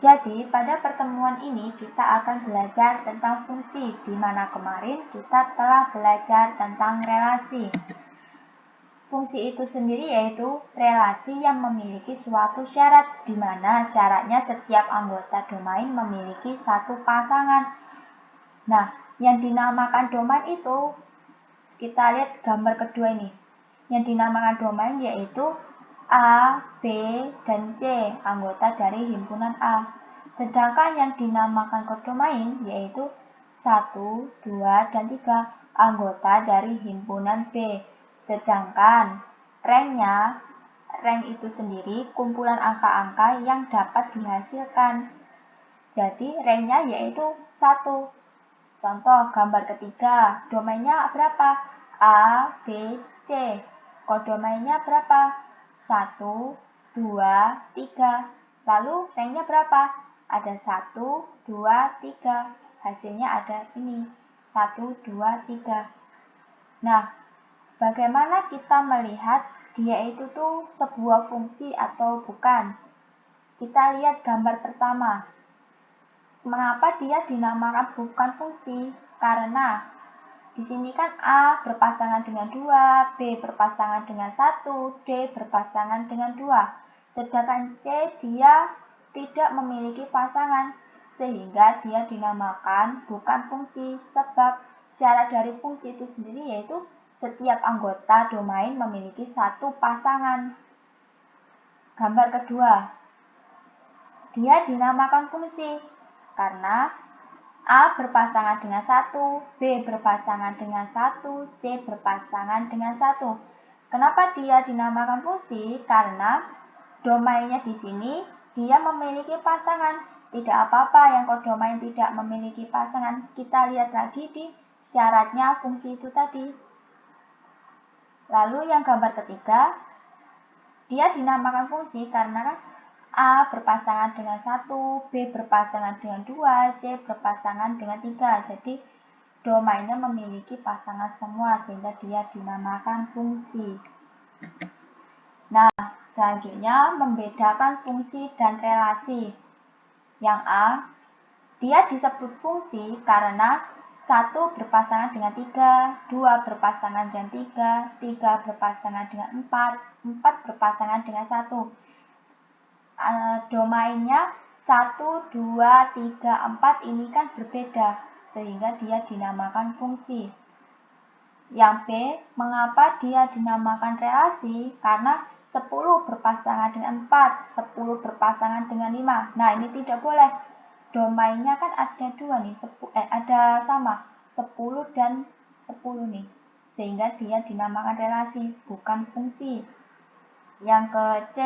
Jadi, pada pertemuan ini kita akan belajar tentang fungsi, di mana kemarin kita telah belajar tentang relasi. Fungsi itu sendiri yaitu relasi yang memiliki suatu syarat, di mana syaratnya setiap anggota domain memiliki satu pasangan. Nah, yang dinamakan domain itu, kita lihat gambar kedua ini. Yang dinamakan domain yaitu A, B, dan C, anggota dari himpunan A. Sedangkan yang dinamakan kodomain yaitu 1, 2, dan 3, anggota dari himpunan B. Sedangkan rank itu sendiri kumpulan angka-angka yang dapat dihasilkan. Jadi ranknya yaitu 1. Contoh gambar ketiga, domainnya berapa? A, B, C. Kodomainnya berapa? 1, 2, 3. Lalu ranknya berapa? Ada 1, 2, 3. Hasilnya ada ini, 1, 2, 3. Nah, bagaimana kita melihat dia itu tuh sebuah fungsi atau bukan? Kita lihat gambar pertama. Mengapa dia dinamakan bukan fungsi? Karena di sini kan A berpasangan dengan 2, B berpasangan dengan 1, D berpasangan dengan 2. Sedangkan C dia tidak memiliki pasangan, sehingga dia dinamakan bukan fungsi. Sebab syarat dari fungsi itu sendiri yaitu setiap anggota domain memiliki satu pasangan. Gambar kedua, dia dinamakan fungsi karena A berpasangan dengan 1, B berpasangan dengan 1, C berpasangan dengan 1. Kenapa dia dinamakan fungsi? Karena domainnya di sini dia memiliki pasangan. Tidak apa-apa yang kodomain tidak memiliki pasangan. Kita lihat lagi di syaratnya fungsi itu tadi. Lalu yang gambar ketiga, dia dinamakan fungsi karena A berpasangan dengan 1, B berpasangan dengan 2, C berpasangan dengan 3. Jadi domainnya memiliki pasangan semua sehingga dia dinamakan fungsi. Nah, selanjutnya membedakan fungsi dan relasi. Yang A, dia disebut fungsi karena 1 berpasangan dengan 3, 2 berpasangan dengan 3, 3 berpasangan dengan 4, 4 berpasangan dengan 1. Domainnya 1, 2, 3, 4 ini kan berbeda, sehingga dia dinamakan fungsi. Yang B, mengapa dia dinamakan relasi? Karena 10 berpasangan dengan 4, 10 berpasangan dengan 5. Nah, ini tidak boleh. Domainnya kan ada dua nih, ada sama, 10 dan 10 nih. Sehingga dia dinamakan relasi, bukan fungsi. Yang ke C,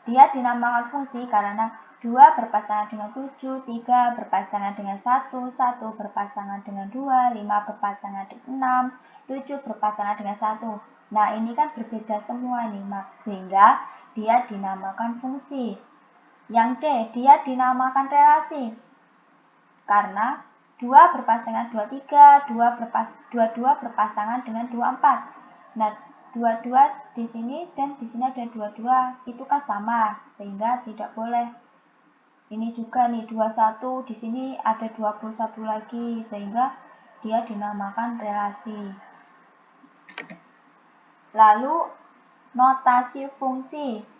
dia dinamakan fungsi karena 2 berpasangan dengan 7, 3 berpasangan dengan 1, 1 berpasangan dengan 2, 5 berpasangan dengan 6, 7 berpasangan dengan 1. Nah, ini kan berbeda semua nih, sehingga dia dinamakan fungsi. Yang D, dia dinamakan relasi karena 2 berpasangan 23, 22 berpasangan dengan 24. Nah, 22 di sini dan di sini ada 22, itu kan sama, sehingga tidak boleh. Ini juga nih 21, di sini ada 21 lagi, sehingga dia dinamakan relasi. Lalu notasi fungsi.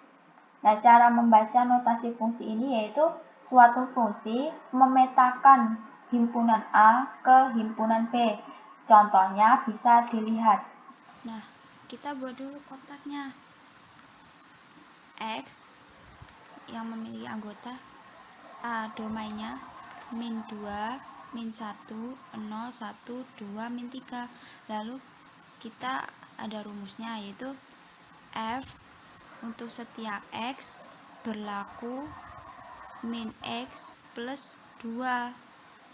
Nah, cara membaca notasi fungsi ini yaitu suatu fungsi memetakan himpunan A ke himpunan B. Contohnya bisa dilihat. Nah, kita buat dulu kotaknya. X yang memiliki anggota A, domainnya min 2, min 1, 0, 1, 2, min 3. Lalu kita ada rumusnya yaitu F untuk setiap X berlaku min X plus 2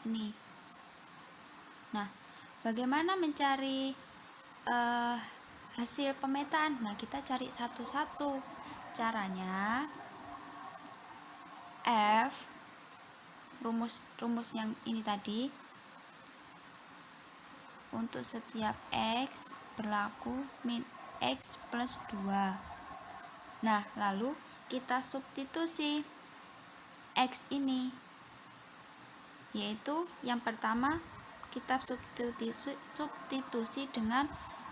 ini. Nah, bagaimana mencari hasil pemetaan? Nah, kita cari satu-satu. Caranya F rumus yang ini tadi, untuk setiap X berlaku min X plus 2. Nah, lalu kita substitusi. X ini, yaitu yang pertama kita substitusi dengan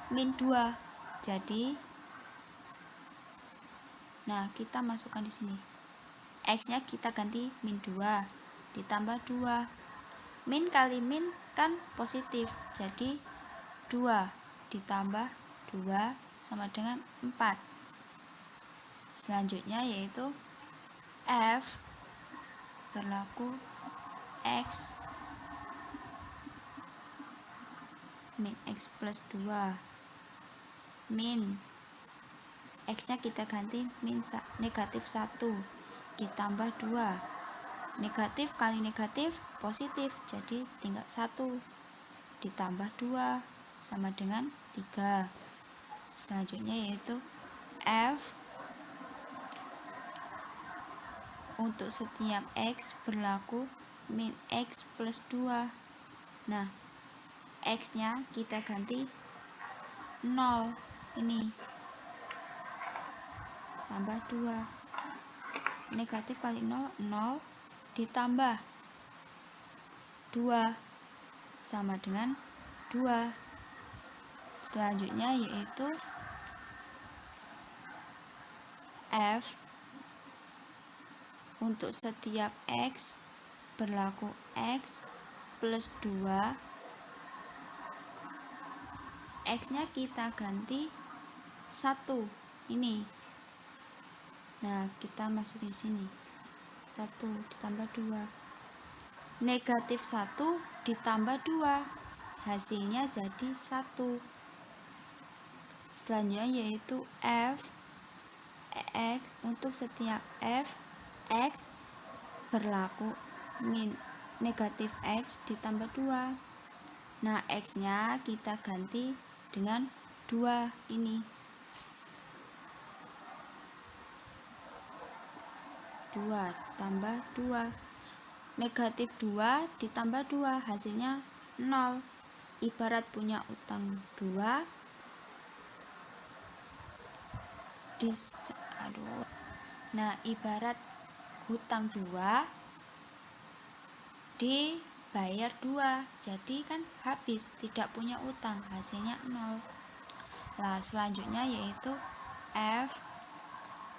min 2. Jadi kita masukkan di sini. X-nya kita ganti min 2 ditambah 2. Min kali min kan positif. Jadi 2 ditambah 2 sama dengan 4. Selanjutnya yaitu F berlaku X min X plus 2 min X-nya kita ganti negatif 1 ditambah 2. Negatif kali negatif positif, jadi tinggal 1 ditambah 2 sama dengan 3. Selanjutnya yaitu F untuk setiap X berlaku min X plus 2. X-nya kita ganti 0 ini tambah 2. Negatif kali 0 ditambah 2 sama dengan 2. Selanjutnya yaitu F untuk setiap X berlaku X plus 2. X-nya kita ganti 1 ini. Kita masukin sini. 1 ditambah 2. Negatif 1 ditambah 2. Hasilnya jadi 1. Selanjutnya yaitu F X untuk setiap F X berlaku min negatif X ditambah 2. X-nya kita ganti dengan 2 ini. 2 tambah 2. Negatif 2 ditambah 2 hasilnya 0. Ibarat punya utang 2 ibarat hutang 2 dibayar 2, jadi kan habis, tidak punya utang, hasilnya 0. Selanjutnya yaitu F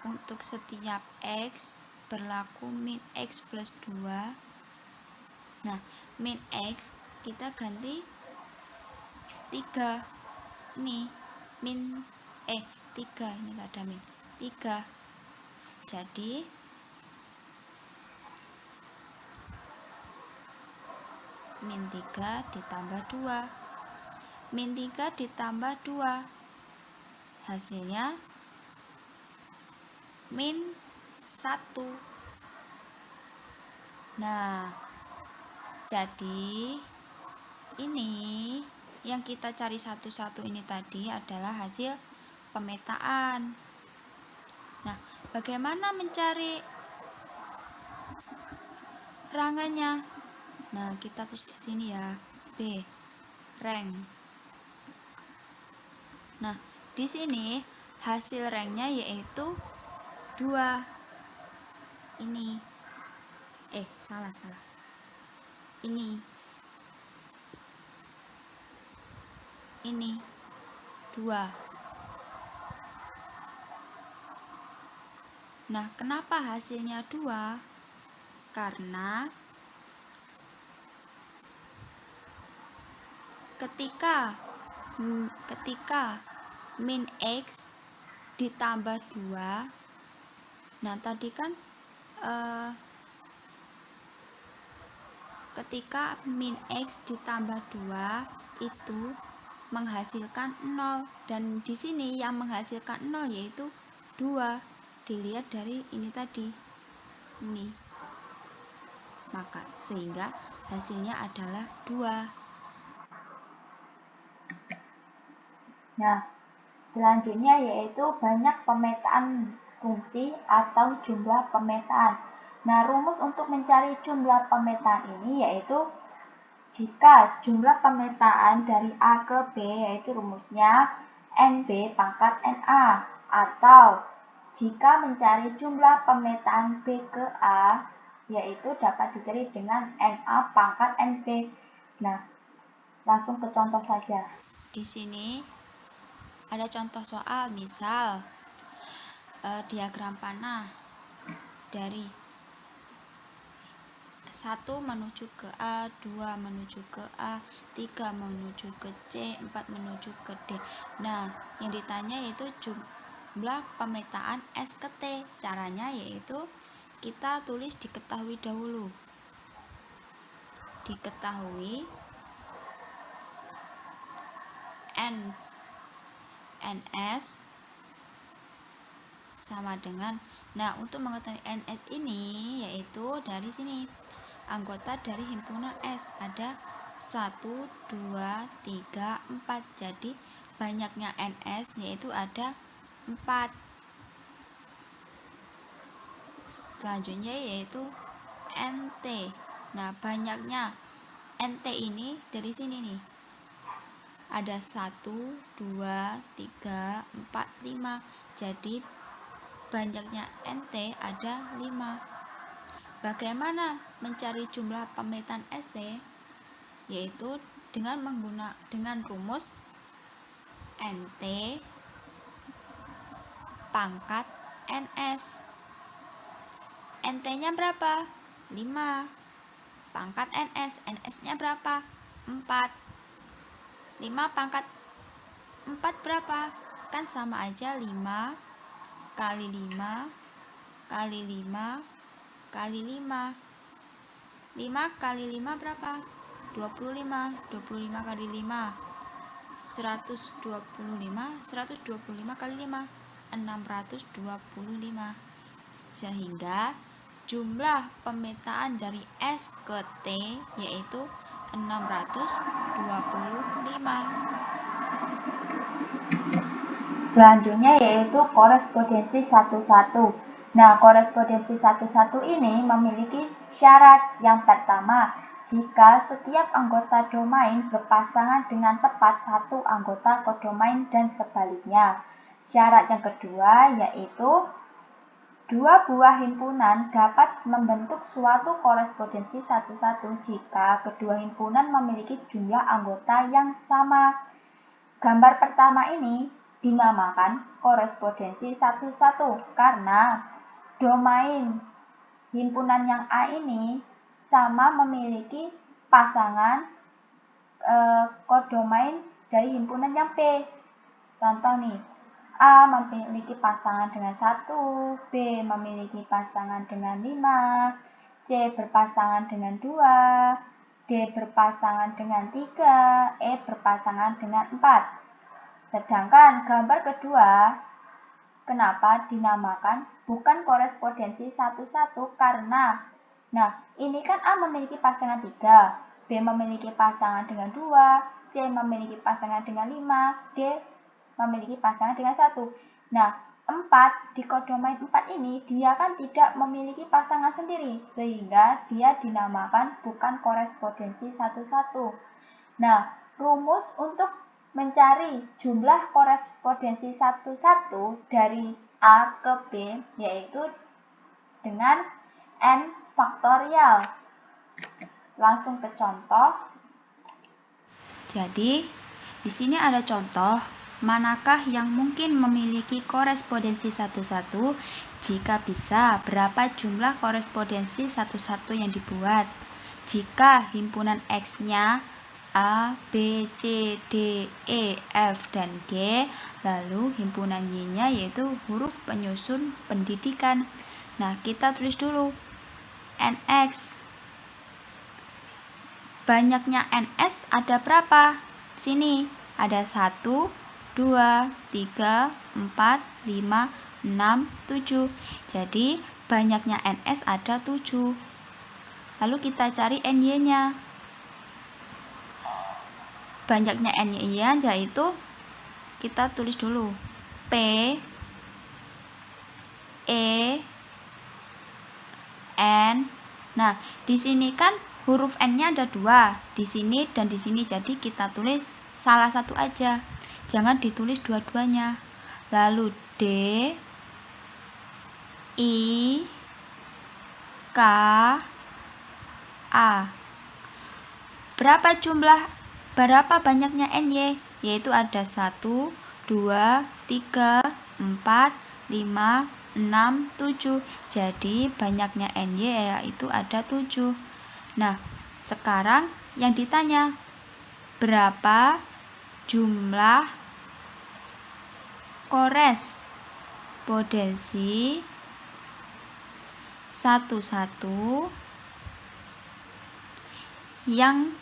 untuk setiap X berlaku min X plus 2. Min X kita ganti 3 ini, min 3 ini gak ada min 3. Jadi min 3 ditambah 2. Min 3 ditambah 2 hasilnya min 1. Jadi ini yang kita cari satu-satu ini tadi adalah hasil pemetaan. Bagaimana mencari rangannya? Kita tulis di sini ya, B rank. Di sini hasil ranknya yaitu 2 ini. Salah. Ini 2. Kenapa hasilnya 2? Karena ketika min X ditambah 2, tadi kan ketika min X ditambah 2 itu menghasilkan 0, dan di sini yang menghasilkan 0 yaitu 2. Dilihat dari ini tadi, ini. Sehingga hasilnya adalah 2. Selanjutnya yaitu banyak pemetaan fungsi atau jumlah pemetaan. Rumus untuk mencari jumlah pemetaan ini yaitu jika jumlah pemetaan dari A ke B, yaitu rumusnya NB pangkat NA, atau jika mencari jumlah pemetaan B ke A, yaitu dapat dicari dengan NA pangkat NP. Nah, langsung ke contoh saja. Di sini ada contoh soal, misal diagram panah dari 1 menuju ke A, 2 menuju ke A, 3 menuju ke C, 4 menuju ke D. Nah, yang ditanya yaitu jumlah pemetaan S ke T. Caranya yaitu kita tulis diketahui dahulu. Diketahui NS sama dengan, nah untuk mengetahui NS ini yaitu dari sini, anggota dari himpunan S ada 1, 2, 3, 4, jadi banyaknya NS yaitu ada 4. Selanjutnya yaitu NT. Nah, banyaknya NT ini dari sini nih, ada 1, 2, 3, 4, 5, jadi banyaknya NT ada 5. Bagaimana mencari jumlah pemetaan ST? Yaitu dengan rumus NT pangkat NS. NT-nya berapa? 5. Pangkat NS, NS-nya berapa? 4. 5 pangkat 4 berapa? Kan sama aja, 5 kali 5 kali 5 kali 5. 5 kali 5 berapa? 25. 25 kali 5 125. 125 kali 5 625. Sehingga jumlah pemetaan dari S ke T yaitu 625. Selanjutnya yaitu korespondensi 1-1. Nah, korespondensi 1-1 ini memiliki syarat. Yang pertama, jika setiap anggota domain berpasangan dengan tepat satu anggota kodomain dan sebaliknya. Syarat yang kedua yaitu dua buah himpunan dapat membentuk suatu korespondensi 1-1 jika kedua himpunan memiliki jumlah anggota yang sama. Gambar pertama ini dinamakan korespondensi 1-1 karena domain himpunan yang A ini sama memiliki pasangan kodomain dari himpunan yang B. Contoh nih, A memiliki pasangan dengan 1, B memiliki pasangan dengan 5, C berpasangan dengan 2, D berpasangan dengan 3, E berpasangan dengan 4. Sedangkan gambar kedua, kenapa dinamakan bukan korespondensi 1-1? Karena, nah ini kan A memiliki pasangan 3, B memiliki pasangan dengan 2, C memiliki pasangan dengan 5, D memiliki pasangan dengan 1. Nah, 4 di kodomain 4 ini dia kan tidak memiliki pasangan sendiri, sehingga dia dinamakan bukan korespondensi 1-1. Nah, rumus untuk mencari jumlah korespondensi 1-1 dari A ke B yaitu dengan N faktorial. Langsung ke contoh. Jadi, di sini ada contoh, manakah yang mungkin memiliki korespondensi 1-1? Jika bisa, berapa jumlah korespondensi 1-1 yang dibuat? Jika himpunan X-nya A, B, C, D, E, F, dan G, lalu himpunan Y-nya yaitu huruf penyusun pendidikan. Nah, kita tulis dulu NX. Banyaknya NS ada berapa? Sini ada 1, 2, 3, 4, 5, 6, 7. Jadi banyaknya NS ada 7. Lalu kita cari NY-nya. Banyaknya NY yaitu kita tulis dulu P, E, N. Nah, di sini kan huruf N-nya ada 2, di sini dan di sini. Jadi kita tulis salah satu aja. Jangan ditulis dua-duanya. Lalu D, I, K A. Berapa banyaknya NY? Yaitu ada 1, 2, 3, 4, 5, 6, 7. Jadi banyaknya NY yaitu ada 7. Nah, sekarang yang ditanya, berapa jumlah korespondensi 1-1 yang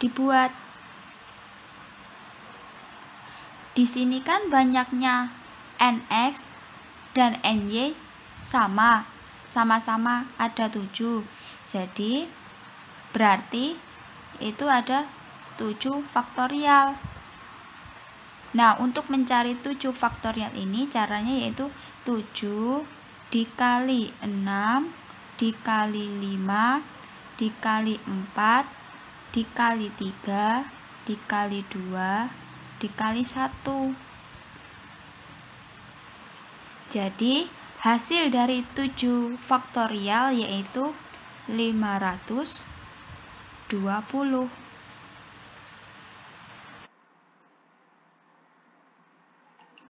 dibuat. Di sini kan banyaknya NX dan NY sama-sama ada 7. Jadi berarti itu ada 7 faktorial. Nah, untuk mencari 7 faktorial ini caranya yaitu 7 dikali 6 dikali 5 dikali 4 dikali 3 dikali 2 dikali 1. Jadi hasil dari 7 faktorial yaitu 520.